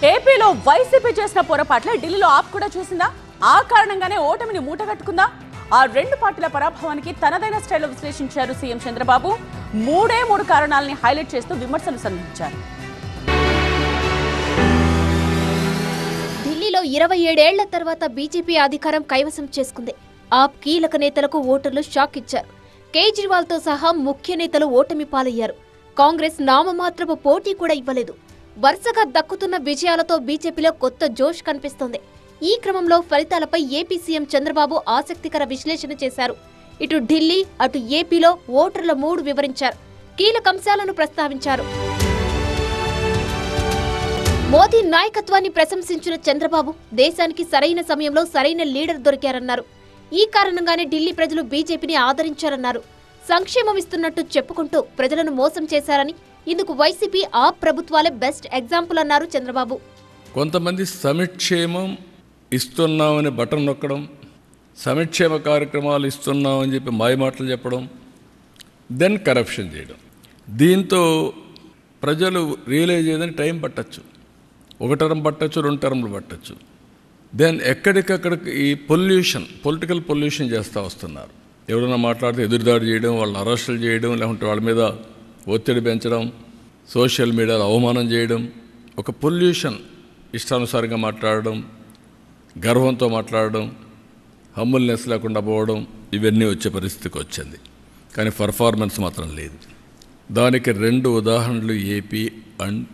ఏపీలో వైసీపీ చేసిన పొరపాట్లే ఢిల్లీలో ఆప్ కూడా చూసిందా? ఆ కారణంగానే ఓటమిని మూటగట్టుకుందా? ఆ రెండు పార్టీల పరాభవానికి తనదైన స్టైల్లో విశ్లేషించారు సీఎం చంద్రబాబు. మూడే కారణాలని హైలైట్ చేస్తూ విమర్శలు సంధించారు. ఢిల్లీలో 27 ఏళ్ల తర్వాత బీజేపీ అధికారం కైవసం చేసుకుంది. ఆప్ కీలక నేతలకు ఓటర్లు షాక్ ఇచ్చారు. కేజ్రీవాల్తో సహా ముఖ్య నేతలు ఓటమి పాలయ్యారు. కాంగ్రెస్ నామమాత్రపు పోటీ కూడా ఇవ్వలేదు. వరుసగా దక్కుతున్న విజయాలతో బీజేపీలో కొత్త జోష్ కనిపిస్తోంది. ఈ క్రమంలో ఫలితాలపై ఏపీ సీఎం చంద్రబాబు ఆసక్తికర విశ్లేషణ చేశారు. ఇటు ఢిల్లీ అటు ఏపీలో ఓటర్ల మూడు వివరించారు. కీలక అంశాలను ప్రస్తావించారు. మోదీ నాయకత్వాన్ని ప్రశంసించిన చంద్రబాబు దేశానికి సరైన సమయంలో సరైన లీడర్ దొరికారన్నారు. ఈ కారణంగానే ఢిల్లీ ప్రజలు బీజేపీని ఆదరించారన్నారు. సంక్షేమం ఇస్తున్నట్టు చెప్పుకుంటూ ప్రజలను మోసం చేశారని, ఇందుకు వైసీపీ ఆ ప్రభుత్వాలే బెస్ట్ ఎగ్జాంపుల్ అన్నారు చంద్రబాబు. కొంతమంది సంక్షేమం ఇస్తున్నామని బటన్ నొక్కడం, సంక్షేమ కార్యక్రమాలు ఇస్తున్నామని చెప్పి మాయమాటలు చెప్పడం, దెన్ కరప్షన్ చేయడం. దీంతో ప్రజలు రియలైజ్ అయ్యేదని టైం పట్టచ్చు, 1 టర్మ్ పట్టచ్చు, 2 టర్మ్లు పట్టచ్చు. దెన్ ఎక్కడికక్కడికి ఈ పొలిటికల్ పొల్యూషన్ చేస్తూ వస్తున్నారు. ఎవరైనా మాట్లాడితే ఎదురుదాడి చేయడం, వాళ్ళని అరెస్టులు చేయడం, లేకుంటే వాళ్ళ మీద ఒత్తిడి పెంచడం, సోషల్ మీడియాలో అవమానం చేయడం, ఒక పొల్యూషన్, ఇష్టానుసారంగా మాట్లాడడం, గర్వంతో మాట్లాడడం, హంబుల్నెస్ లేకుండా పోవడం, ఇవన్నీ వచ్చే పరిస్థితికి వచ్చింది. కానీ పర్ఫార్మెన్స్ మాత్రం లేదు. దానికి 2 ఉదాహరణలు ఏపీ అండ్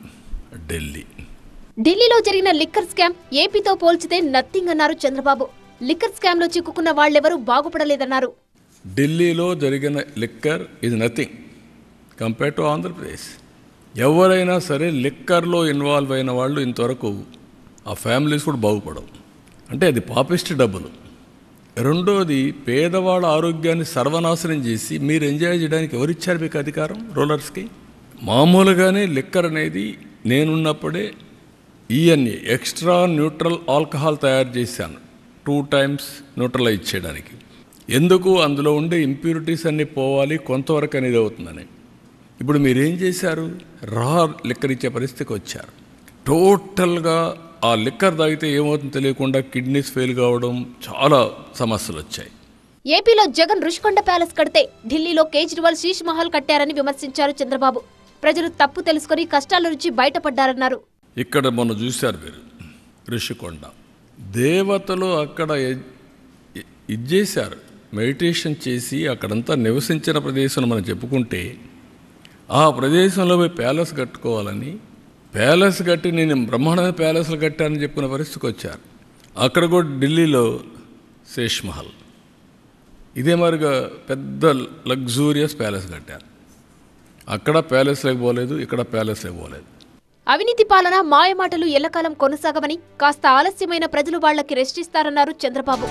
ఢిల్లీ. ఢిల్లీలో జరిగిన లిక్కర్ స్కామ్ ఏపీతో పోల్చితే నథింగ్ అన్నారు చంద్రబాబు. లిక్కర్ స్కామ్ లో చిక్కుకున్న వాళ్ళెవరూ బాగుపడలేదన్నారు. ఢిల్లీలో జరిగిన లిక్కర్ ఇది నథింగ్ కంపేర్ టు ఆంధ్రప్రదేశ్. ఎవరైనా సరే లిక్కర్లో ఇన్వాల్వ్ అయిన వాళ్ళు ఇంతవరకు ఆ ఫ్యామిలీస్ కూడా బాగుపడవు. అంటే అది పాపిస్ట్ డబ్బులు. రెండోది, పేదవాళ్ళ ఆరోగ్యాన్ని సర్వనాశనం చేసి మీరు ఎంజాయ్ చేయడానికి ఎవరిచ్చారు మీకు అధికారం? రూలర్స్కి. మామూలుగానే లిక్కర్ అనేది నేనున్నప్పుడే ఈఎన్ఏ ఎక్స్ట్రా న్యూట్రల్ ఆల్కహాల్ తయారు చేశాను 2 times న్యూట్రలైజ్ చేయడానికి. ఎందుకు? అందులో ఉండే ఇంప్యూరిటీస్ అన్నీ పోవాలి, కొంతవరకు అనేది అవుతుందని. ఇప్పుడు మీరేం చేశారు? రా లిక్కర్ ఇచ్చే పరిస్థితికి వచ్చారు. టోటల్గా ఆ లిక్కర్ తాగితే ఏమవుతుందో తెలియకుండా కిడ్నీస్ ఫెయిల్ కావడం, చాలా సమస్యలు వచ్చాయి. ఏపీలో జగన్ రుషికొండ ప్యాలెస్ కడితే ఢిల్లీలో కేజ్రీవాల్ శీష్ మహల్ కట్టారని విమర్శించారు చంద్రబాబు. ప్రజలు తప్పు తెలుసుకుని కష్టాల నుంచి బయటపడ్డారన్నారు. ఇక్కడ మొన్న చూశారు మీరు రుషికొండ. దేవతలు అక్కడ ఇచ్చేశారు, మెడిటేషన్ చేసి అక్కడంతా నివసించిన ప్రదేశం మనం చెప్పుకుంటే, ఆ ప్రదేశంలో పోయి ప్యాలెస్ కట్టుకోవాలని, ప్యాలెస్ కట్టి నేను బ్రహ్మాండమైన ప్యాలెస్లు కట్టానని చెప్పిన పరిస్థితికి వచ్చారు. అక్కడ కూడా ఢిల్లీలో శేష్ మహల్ ఇదే మరిగా పెద్ద లగ్జూరియస్ ప్యాలెస్ కట్టారు. అక్కడ ప్యాలెస్లోకి పోలేదు, ఇక్కడ ప్యాలెస్లోకి పోలేదు. అవినీతి పాలన, మాయమాటలు ఎల్లకాలం కొనసాగవని, కాస్త ఆలస్యమైన ప్రజలు వాళ్లకి రెస్ట్ ఇస్తారన్నారు చంద్రబాబు.